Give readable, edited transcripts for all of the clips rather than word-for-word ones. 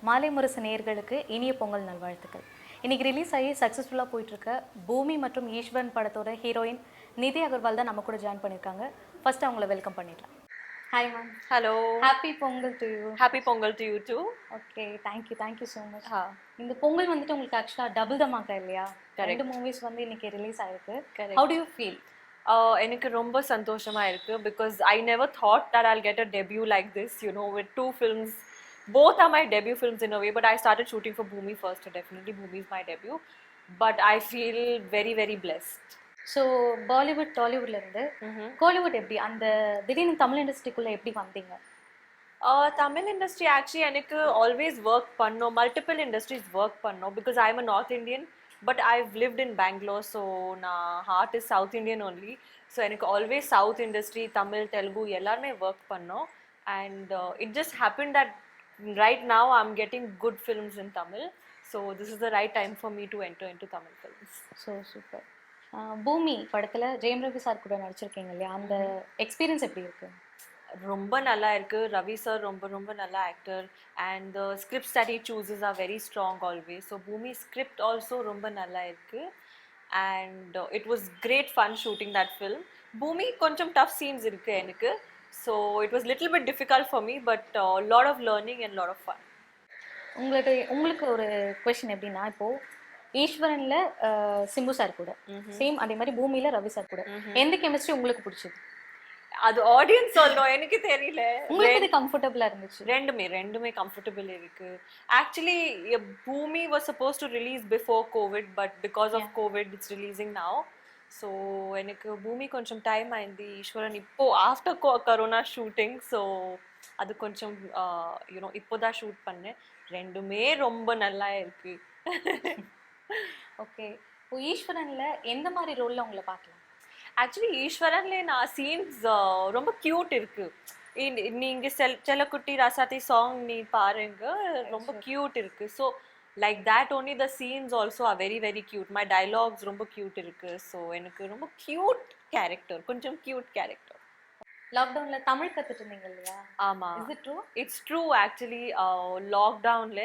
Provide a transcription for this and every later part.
மாலை முரசு நேயர்களுக்கு இனிய பொங்கல் நல்வாழ்த்துக்கள். இன்னைக்கு ரிலீஸ் ஆகி சக்ஸஸ்ஃபுல்லாக போயிட்டுருக்க பூமி மற்றும் ஈஸ்வரன் படத்தோட ஹீரோயின் நிதி அகர்வால் தான் நம்ம கூட ஜாயின் பண்ணியிருக்காங்க. ஃபர்ஸ்ட் அவங்கள வெல்கம் பண்ணிடலாம். Hi ma'am. Hello. Happy Pongal to you. Happy Pongal to you too. Okay, thank you so much. இந்த பொங்கல் வந்துட்டு உங்களுக்கு ஆக்சுவலாக டபுள் தமாக்கா இல்லையா? Correct. 2 மூவிஸ் வந்து இன்னைக்கு ரிலீஸ் ஆயிருக்கு. Correct. How to you feel? எனக்கு ரொம்ப சந்தோஷமா இருக்கு because I never thought that I'll get a debut like this, you know, with 2 films. Both are my debut films in a way, but I started shooting for Bhumi first, so definitely Bhumi is my debut. But I feel very, very blessed. So Bollywood டாலிவுட்ல இருந்து கோலிவுட் எப்படி அந்த திடீர்னு தமிழ் இண்டஸ்ட்ரிக்குள்ள எப்படி வந்தீங்க? Tamil industry actually எனக்கு always work பண்ணோம், multiple industries work பண்ணோம் because I'm a North Indian, but I've lived in Bangalore, so நான் heart is South Indian only. So எனக்கு always South industry, Tamil, Telugu எல்லாருமே work பண்ணோம் and it just happened that right now I'm getting good films in Tamil, so this is the right time for me to enter into Tamil films. So super. பூமி படத்துல Jayam Ravi sir கூட நடிச்சிருக்கீங்க இல்லையா? அந்த experience எப்படி இருக்கு? ரொம்ப நல்லா இருக்கு. ரவி சார் ரொம்ப ரொம்ப நல்ல actor and the scripts that he chooses are very strong always. So Bhumi script also ரொம்ப நல்லா இருக்கு and it was great fun shooting that film. Bhumi கொஞ்சம் tough scenes இருக்கு எனக்கு, so it was little bit difficult for me, but lot of learning and lot of fun. உங்களுக்கு ஒரு question எப்படின்னா, இப்போ ஈஸ்வரன்ல சிம்பு சார் கூட சேம் அதே மாதிரி பூமியில ரவி சார் கூட எந்த கெமிஸ்ட்ரி உங்களுக்கு பிடிச்சது? அது ஆடியன்ஸ் சொல்லணும், எனக்கு தெரியல. உங்களுக்கு இது கம்ஃபர்ட்டபிளா இருந்துச்சு? ரெண்டுமே கம்ஃபர்டபிள் இருக்கு. Actually Bhoomi was supposed to release before Covid, but because of Covid it's releasing now. So எனக்கு பூமி கொஞ்சம் டைம் ஆயிடுது, ஈஸ்வரன் இப்போ ஆஃப்டர் கரோனா ஷூட்டிங், ஸோ அது கொஞ்சம் யூனோ இப்போதான் ஷூட் பண்ணேன். ரெண்டுமே ரொம்ப நல்லா இருக்கு. ஓகே, இப்போ ஈஸ்வரன்ல எந்த மாதிரி ரோல்ல உங்களை பார்க்கலாம்? ஆக்சுவலி ஈஸ்வரன்ல நான் சீன்ஸ் ரொம்ப கியூட் இருக்கு. நீங்க செல்லக்குட்டி ராசாத்தி சாங் நீ பாருங்க, ரொம்ப கியூட் இருக்கு. So like that only the scenes also are very very cute. My dialogues ரொம்ப கியூட் இருக்கு. ஸோ எனக்கு ரொம்ப கியூட் கேரக்டர், கொஞ்சம் கியூட் கேரக்டர். லாக்டவுன்ல தமிழ் கத்துட்டு இருந்தீங்க இல்லையா? ஆமா, is it true? It's true. Actually லாக்டவுன்ல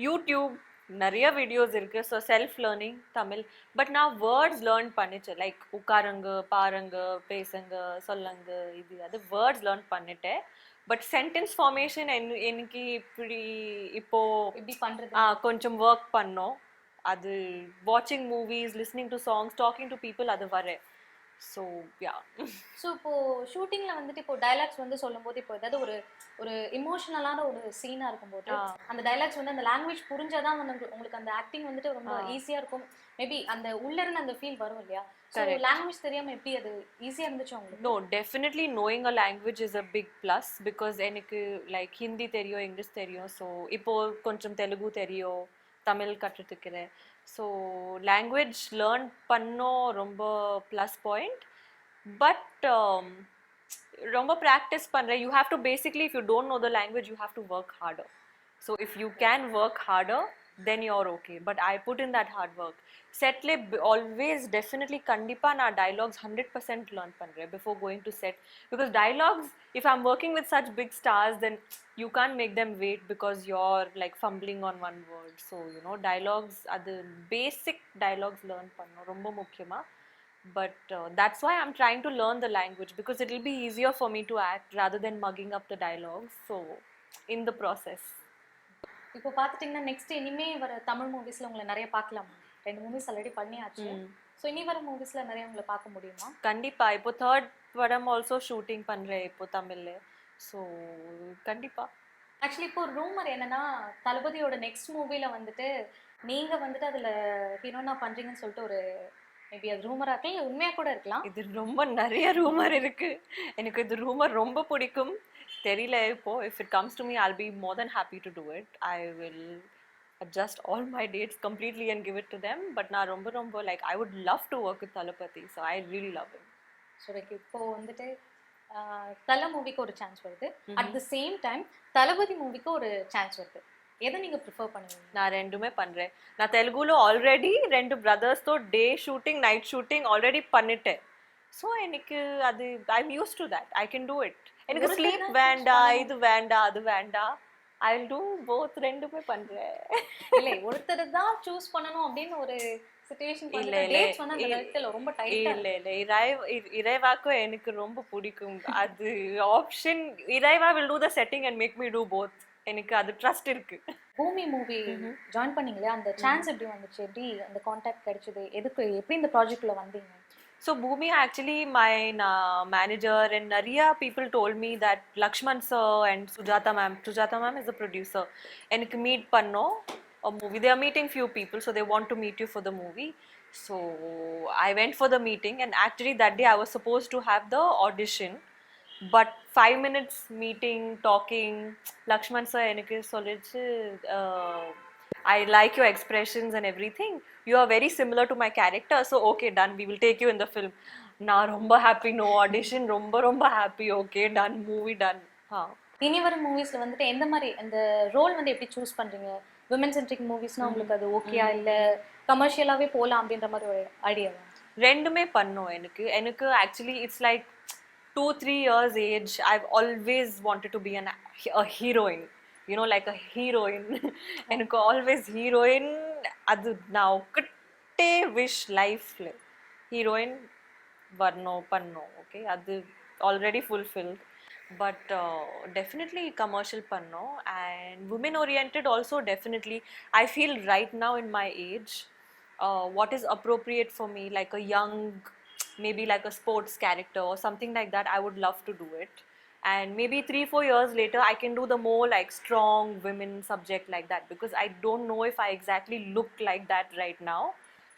யூடியூப் நிறைய வீடியோஸ் இருக்கு, so self learning Tamil. But நான் வேர்ட்ஸ் லேர்ன் பண்ணிச்சேன், லைக் உட்காருங்க, பாருங்க, பேசுங்க, சொல்லுங்க, இது அது வேர்ட்ஸ் லேர்ன் பண்ணிட்டேன். பட் சென்டென்ஸ் ஃபார்மேஷன் எனக்கு இப்படி இப்போ எப்படி பண்றது கொஞ்சம் ஒர்க் பண்ணோம். அது வாட்சிங் movies, listening to songs, talking to people, அது வரேன். So yeah. ஸோ இப்போ ஷூட்டிங்ல வந்துட்டு இப்போ டைலாக்ஸ் வந்து சொல்லும்போது இப்போ ஏதாவது ஒரு ஒரு இமோஷனலான ஒரு சீனா இருக்கும்போது அந்த டைலாக்ஸ் வந்து அந்த லாங்குவேஜ் புரிஞ்சாதான் வந்து உங்களுக்கு அந்த ஆக்டிங் வந்துட்டு ரொம்ப ஈஸியா இருக்கும். மேபி அந்த உள்ள இருந்து அந்த ஃபீல் வரும் இல்லையா? ஸோ லாங்குவேஜ் தெரியாம எப்படி அது ஈஸியா இருந்துச்சு உங்களுக்கு? No, definitely knowing a language is a big plus because எனக்கு லைக் ஹிந்தி தெரியும், இங்கிலீஷ் தெரியும், ஸோ இப்போ கொஞ்சம் தெலுங்கு தெரியும், தமிழ் கற்றுத்துக்கிறேன். ஸோ லாங்குவேஜ் லேர்ன் பண்ணோம் ரொம்ப ப்ளஸ் பாயிண்ட். பட் ரொம்ப ப்ராக்டிஸ் பண்ணுறேன். You have to basically if you don't know the language you have to work harder. So if you can work harder then you're okay, but I put in that hard work. Set le always definitely kandipa na dialogues 100% learn pandren before going to set, because dialogues, if I'm working with such big stars, then you can't make them wait because you're like fumbling on one word. So you know, dialogues adu basic dialogues learn pannu romba mukkiyama. But that's why I'm trying to learn the language, because it will be easier for me to act rather than mugging up the dialogues. So in the process. இப்போ பார்த்துட்டிங்கன்னா next இனிமே வர தமிழ் மூவிஸ்ல உங்களை நிறைய பார்க்கலாமா? 2 movies already பண்ணியாச்சு. So இனி வர மூவிஸ்ல நிறைய உங்களை பார்க்க முடியுமா? கண்டிப்பா. இப்போ 3rd படம் ஆல்சோ ஷூட்டிங் பண்றேன் இப்போ தமிழ்ல. ஸோ கண்டிப்பா. ஆக்சுவலி இப்போ ரூமர் என்னன்னா, தளபதியோட நெக்ஸ்ட் மூவில வந்துட்டு நீங்க வந்துட்டு அதுல ஹீரோனா பண்றீங்கன்னு சொல்லிட்டு ஒரு மேபி அது ரூமரா இருக்கலாம், இல்லை உண்மையா கூட இருக்கலாம். இது ரொம்ப நிறைய ரூமர் இருக்கு. எனக்கு இது ரூமர் ரொம்ப பிடிக்கும். தெரியல இப்போ. if it comes to me, I'll be more than happy to do it. I will adjust all my dates completely and give it to them. But நான் ரொம்ப ரொம்ப like I would love to work with Thalapathy, so I really love him. So like இப்போ வந்துட்டு தல மூவிக்கு ஒரு chance வருது, at the same time தளபதி மூவிக்கு ஒரு சான்ஸ் வருது. எதை நீங்க ப்ரிஃபர் பண்ணுவீங்க? நான் ரெண்டுமே பண்றேன். நான் தெலுங்குல ஆல்ரெடி 2 பிரதர்ஸ் தோ டே ஷூட்டிங் நைட் ஷூட்டிங் ஆல்ரெடி பண்ணிட்டேன். ஸோ எனக்கு அது I am used to that. I can do it. எனக்கு ஸ்லீப் வேண்டாம், இது வேண்டாம், அது வேண்டாம். I'll do both. ரெண்டுமே பண்றேன். இல்ல ஒருத்தர் தான் சூஸ் பண்ணனும் அப்படின்னு ஒரு சிச்சுவேஷன் இல்ல வந்து இல்ல டேட்ஸ் வந்து அந்த நேரத்துல ரொம்ப டைட்டா இல்ல இல்ல இறைவாக்கும் எனக்கு ரொம்ப பிடிக்கும். அது ஆப்ஷன் இறைவா will do the setting and make me do both. எனக்கு அது ட்ரஸ்ட் இருக்கு. பூமி மூவி ஜாயின் பண்ணீங்களே அந்த சான்ஸ் எப்படி வந்துச்சு, எப்படி அந்த கான்டாக்ட் கிடைச்சது, எதுக்கு எப்படி இந்த ப்ராஜெக்ட்ல வந்தீங்க? So Bhumi, actually my manager and Nariya people told me that Lakshman sir and Sujata ma'am is the producer. எனக்கு meet பண்ணோம் a movie. They are meeting few people, so they want to meet you for the movie. So I went for the meeting, and actually that day I was supposed to have the audition. But 5 minutes meeting, talking, Lakshman sir எனக்கு சொல்லிச்சு, I like your expressions and everything. You are very similar to my character, so okay, done. We will take you in the film. நான் ரொம்ப happy, no audition, ரொம்ப happy. Okay, done, movie done. இனி வர மூவிஸ்ல வந்துட்டு எந்த மாதிரி அந்த role வந்து எப்படி சூஸ் பண்றீங்க? விமன் சென்ட்ரிக் மூவிஸ்னா உங்களுக்கு அது ஓகேயா இல்ல கமர்ஷியலாவே போலாம் அப்படின்ற மாதிரி ஒரு ஐடியாவா? ரெண்டுமே பண்ணோம். எனக்கு actually it's like 2-3 years age. I've always wanted to be a heroine. You know, like a heroine. எனக்கு always heroine. அது நான் ஒக்கட்டே wish lifeல heroine வரணும் பண்ணோம். Okay, அது already fulfilled. But definitely commercial பண்ணோம். And women oriented also definitely. I feel right now in my age, what is appropriate for me, like a young, maybe like a sports character or something like that, I would love to do it. And maybe 3-4 years later I can do the more like strong women subject like that, because I don't know if I exactly look like that right now.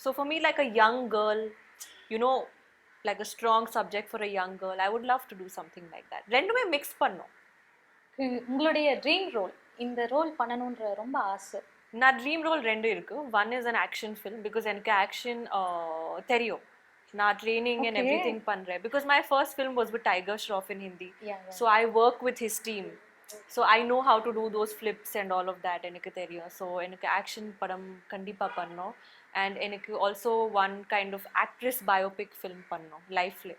So for me, like a young girl, you know, like a strong subject for a young girl, I would love to do something like that. ரெண்டுமே mix பண்ணோம். உங்களுடைய dream role, இந்த role பண்ணணும்ன்ற ரொம்ப ஆசை? நான் dream role ரெண்டு இருக்கு. One is an action film, because எனக்கு ஆக்ஷன் தெரியும். நான் ட்ரைனிங் அண்ட் எவ்ரி திங் பண்றேன். Because my first film was with Tiger Shroff in Hindi. So I work with his team. So I know how to do those flips and all of that எனக்கு தெரியும். So எனக்கு action படம் கண்டிப்பாக பண்ணோம். And எனக்கு also one kind of actress biopic film பண்ணோம் லைஃப்ல.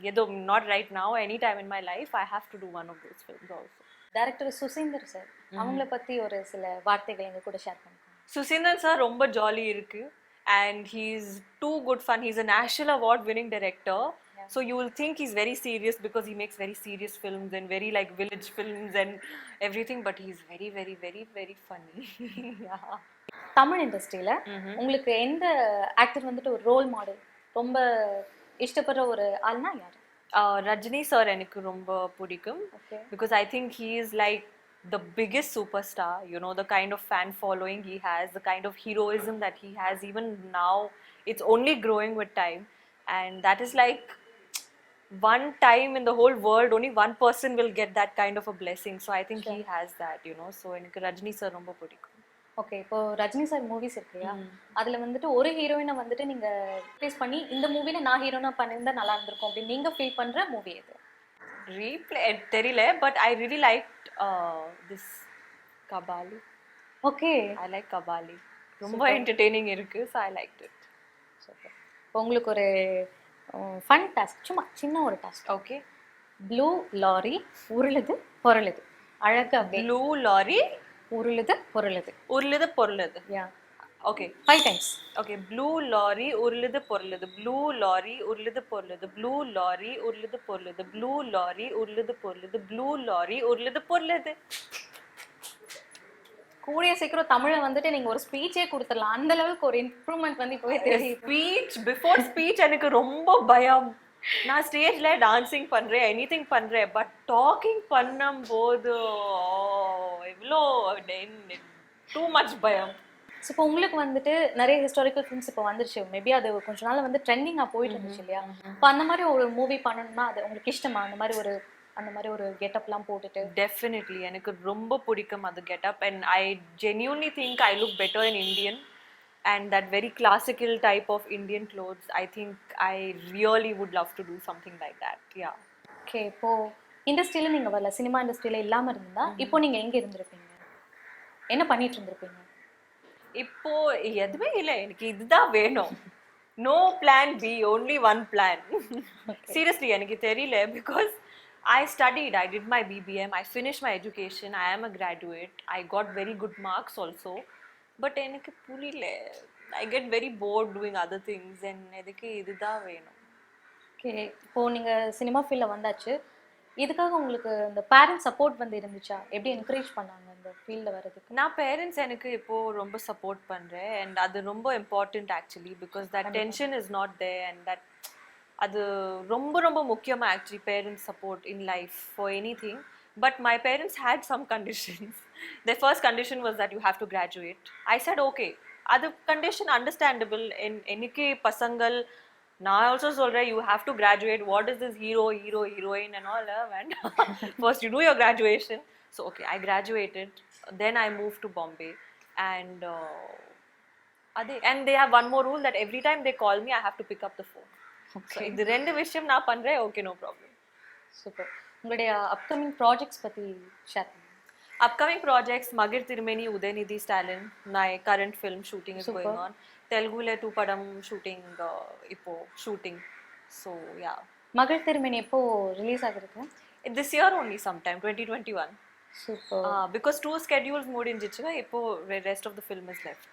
ஏதோ not right now, any time in my life I have to do one of those films also. Director Suseenthiran sir, அவங்கள பத்தி ஒரு சில வார்த்தைகள் எங்க கூட ஷேர் பண்ணுங்க. சுசீந்தர் சார் ரொம்ப ஜாலி இருக்கு. And he's too good fun. He's a national award winning director. Yeah. So you will think he's very serious because he makes very serious films and very like village films and everything, but he's very very very very funny. Yeah. Tamil இண்டஸ்ட்ரியில உங்களுக்கு எந்த actor வந்துட்டு ஒரு role model, ரொம்ப இஷ்டப்படுற ஒரு ஆள்னா யாரு? Rajini sir எனக்கு ரொம்ப பிடிக்கும். Because I think he is like the biggest superstar, you know, the kind of fan following he has, the kind of heroism that he has, even now it's only growing with time. And that is like one time in the whole world only one person will get that kind of a blessing. So I think he has that, you know. So எனக்கு Rajini sir ரொம்ப பிடிக்கும். Okay, இப்போ Rajini sir movies இருக்குயா, அதுல வந்துட்டு ஒரு ஹீரோயினை வந்துட்டு நீங்க ரிப்ளேஸ் பண்ணி இந்த மூவில நான் ஹீரோனா பண்ணிருந்தா நல்லா இருந்திருக்கும் அப்படின்னு நீங்க ஃபீல் பண்ற மூவி எது? தெரியல, but I really like this Kabali. Okay, I like Kabali. ரொம்ப என்டர்டெய்னிங் இருக்கு. So I like it. Super. இப்போ உங்களுக்கு ஒரு ஃபன் டாஸ்க், சும்மா சின்ன ஒரு டாஸ்க். ஓகே. ப்ளூ லாரி உருளுது பொருளுது. அழகா ப்ளூ லாரி உருளுது பொருளுது. உருளுது பொருளுது. Yeah. Okay. 5 times. Okay. Blue lorry urludu porludu. Blue lorry urludu porludu. Blue lorry urludu porludu. Blue lorry urludu porludu. Blue lorry urludu porludu. கூடிய சீக்கிரம் தமிழை வந்துட்டு நீங்க ஒரு ஸ்பீச்சே கொடுத்துடலாம். அந்த லெவலுக்கு ஒரு இம்ப்ரூவ்மெண்ட் வந்து இப்போவே தெரியும். ஸ்பீச் பிஃபோர் ஸ்பீச் எனக்கு ரொம்ப பயம். நான் ஸ்டேஜ்ல டான்சிங் பண்றேன், எனிதிங் பண்றேன், பட் டாக்கிங் பண்ணும்போது எவ்வளோ டூ மச் பயம். ஸோ இப்போ உங்களுக்கு வந்துட்டு நிறைய ஹிஸ்டாரிக்கல் ஃபிலிம்ஸ் இப்போ வந்துருச்சு. மேபி அது கொஞ்ச நாள் வந்து ட்ரெண்டிங்காக போயிட்டு இருந்துச்சு இல்லையா? இப்போ அந்த மாதிரி ஒரு மூவி பண்ணணும்னா அது உங்களுக்கு இஷ்டமா? அந்த மாதிரி ஒரு கெட்டப்லாம் போட்டுட்டு? டெஃபினெட்லி எனக்கு ரொம்ப பிடிக்கும் அது getup. And I genuinely think I look better in Indian and that very classical type of Indian clothes. I think I really would love to do something like that. Yeah. Okay, இப்போ இண்டஸ்ட்ரியில நீங்க வரல, cinema இண்டஸ்ட்ரியில இல்லாம இருந்தா இப்போ நீங்க எங்க இருந்திருப்பீங்க? என்ன பண்ணிட்டு இருந்திருப்பீங்க? இப்போ எதுவுமே இல்லை, எனக்கு இதுதான் வேணும். No plan B, only one plan. Seriously எனக்கு தெரியல. Because I studied, I did my BBM, I finished my education, I am a graduate, I got very good marks also. But எனக்கு புரியல, I get very bored doing other things and எனக்கு இதுதான் வேணும். Okay, இப்போ நீங்க cinema ஃபீல்ட்ல வந்தாச்சு, இதுக்காக உங்களுக்கு இந்த பேரண்ட்ஸ் சப்போர்ட் வந்து இருந்துச்சா? எப்படி என்கரேஜ் பண்ணாங்க இந்த ஃபீல்ட்ல வரதுக்கு? நான் பேரண்ட்ஸ் எனக்கு இப்போ ரொம்ப சப்போர்ட் பண்றேன் and அது ரொம்ப important actually because that tension is not there and that அது ரொம்ப ரொம்ப முக்கியமா actually parents support in life for anything. But my parents had some conditions. Their first condition was that you have to graduate. I said okay, அது condition understandable. எனக்கு பசங்கள் நான் also சொல்றேன் you have to graduate. What is this heroine and all வேண்டாம். First you do your graduation. So okay, I graduated, then I moved to Bombay and and they have one more rule that every time they call me I have to pick up the phone. So இது ரெண்டு விஷயம் நான் பண்றேன், okay, no problem. Super. உங்களுடைய upcoming projects பத்தி share பண்ணுங்க. Upcoming projects, Magir Tirumeni, Udaynidhi Stalin, my current film shooting is going on. Telugu le 2 padam shooting ipo shooting. So yeah. மகள் திருமணி எப்போ ரிலீஸ் ஆகுறது? This year only sometime 2021. Super. Because 2 schedules முடிஞ்சிச்சு, இப்போ rest of the film is left.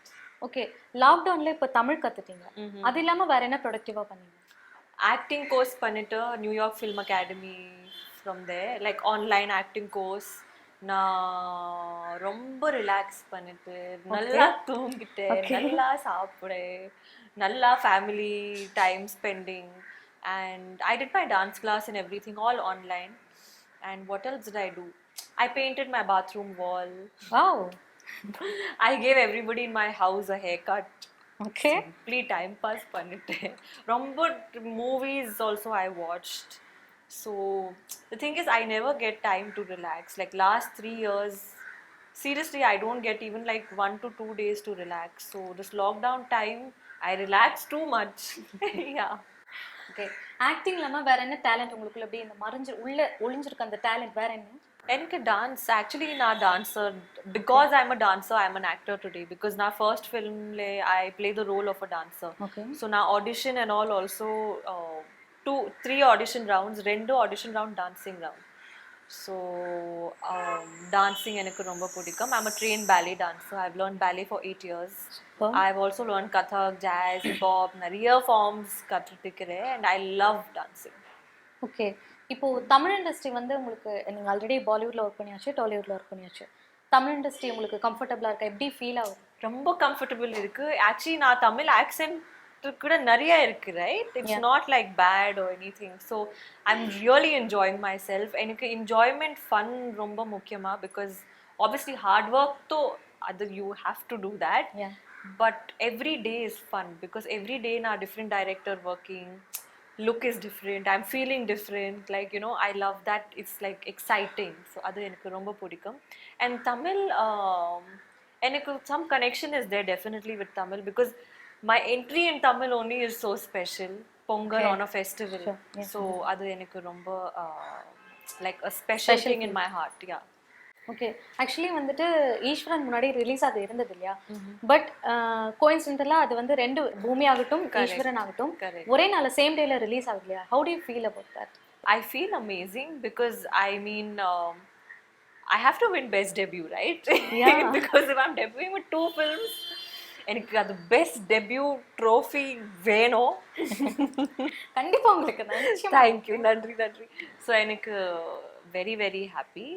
Okay, லாக்டவுன்ல இப்போ தமிழ் கத்துட்டீங்க, அது இல்லாம வேற என்ன ப்ரொடக்டிவா பண்ணீங்க? Acting course பண்ணிட்டு New York film academy from there, like online acting course. நான் ரொம்ப ரிலாக்ஸ் பண்ணிட்டு நல்லா தூங்கிட்டு நல்லா சாப்பிடு நல்லா family time spending and I did my dance class and everything all online. And what else did I do? I painted my bathroom wall. Wow. I gave everybody in my house a haircut. Okay. Simply time pass பண்ணிட்டு ரொம்ப movies also I watched. So the thing is I never get time to relax. Like last 3 years seriously I don't get even like 1 to 2 days to relax. So this lockdown time I relaxed too much. Yeah. Okay, acting இல்லாம வேற என்ன talent உங்களுக்குள்ள அப்படியே இந்த மறைஞ்சு உள்ள ஒளிஞ்சிருக்க அந்த talent வேற என்ன? எனக்கு டான்ஸ் ஆக்சுவலி நான் dancer because I am a dancer I am an actor today because நான் ஃபர்ஸ்ட் ஃபிலிம்ல I play the role of a dancer. So நான் audition and all also 3 audition rounds 2 audition round dancing round. So dancing எனக்கு ரொம்ப பிடிக்கும். I am a train ballet dancer. I have learn ballet for 8 years. I have also learned Kathak, jazz, hip hop, நிறைய forms கற்றுக்கிறேன் and I love dancing. Okay, இப்போ Tamil industry வந்து உங்களுக்கு நீங்க already பாலிவுட்ல work பண்ணியாச்சு, டாலிவுட்ல ஒர்க் பண்ணியாச்சு, தமிழ் இண்டஸ்ட்ரி உங்களுக்கு கம்ஃபர்டபுளா இருக்கா? எப்படி ஃபீல் ஆகுது? ரொம்ப கம்ஃபர்டபுள் இருக்கு. ஆக்சுவலி நான் தமிழ் ஆக்சென்ட் கூட நிறைய இருக்கு, right? It's not like bad or anything. So I'm really enjoying myself. எனக்கு enjoyment fun ரொம்ப முக்கியமா because obviously hard work to other you have to do that. Yeah. But every day is fun because every day na different director working, look is different, I'm feeling different, like you know I love that. It's like exciting. So adu enakku romba pudikkum. And Tamil enakku some connection is there definitely with Tamil because my entry in Tamil only is so special. Pongal on a festival. Sure. Yes. So adu enakku romba like a special thing in my heart. Yeah. Okay, actually வந்துட்டு ஈஸ்வரன் முன்னாடி release ஆக இருந்தது இல்லையா? But கோயின்சிடென்டலா அது வந்து 2 பூமி ஆகட்டும் ஈஸ்வரன் ஆகட்டும் ஒரே நாள் சேம் டேல ரிலீஸ் ஆகுது இல்லையா? How do you feel about that? I feel amazing because I mean I have to win best debut, right? Yeah. Because if I'm debuting with 2 films எனக்கு அது பெஸ்ட் டெபியூ ட்ரோஃபி வேணும். கண்டிப்பா உங்களுக்கு thank you, நன்றி நன்றி. So எனக்கு very very happy,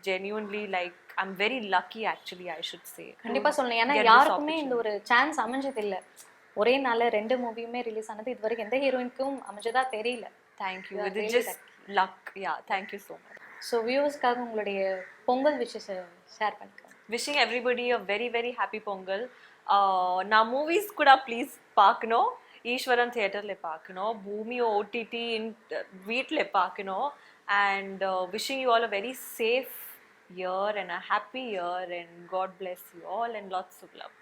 genuinely, like I'm very lucky actually I should say. கண்டிப்பா சொல்லணும், ஏன்னா யாருக்குமே இந்த ஒரு சான்ஸ் அமைஞ்சது இல்ல. ஒரே நாள்ல 2 மூவியுமே ரிலீஸ் ஆனது இதுவரைக்கும் எந்த ஹீரோயினுக்கும் அமைஞ்சதா தெரியல. Thank you, it is just luck. Yeah, thank you so much. So viewers-க்காக உங்களுடைய பொங்கல் விஷஸ் ஷேர் பண்ணிக்கோங்க. Wishing everybody a very very happy Pongal. நான் மூவிஸ் கூட ப்ளீஸ் பார்க்கணும். ஈஸ்வரன் தியேட்டர்ல பார்க்கணும், பூமி ஓடிடி வீட்டில் பார்க்கணும். And wishing you all a very safe year and a happy year and God bless you all and lots of love.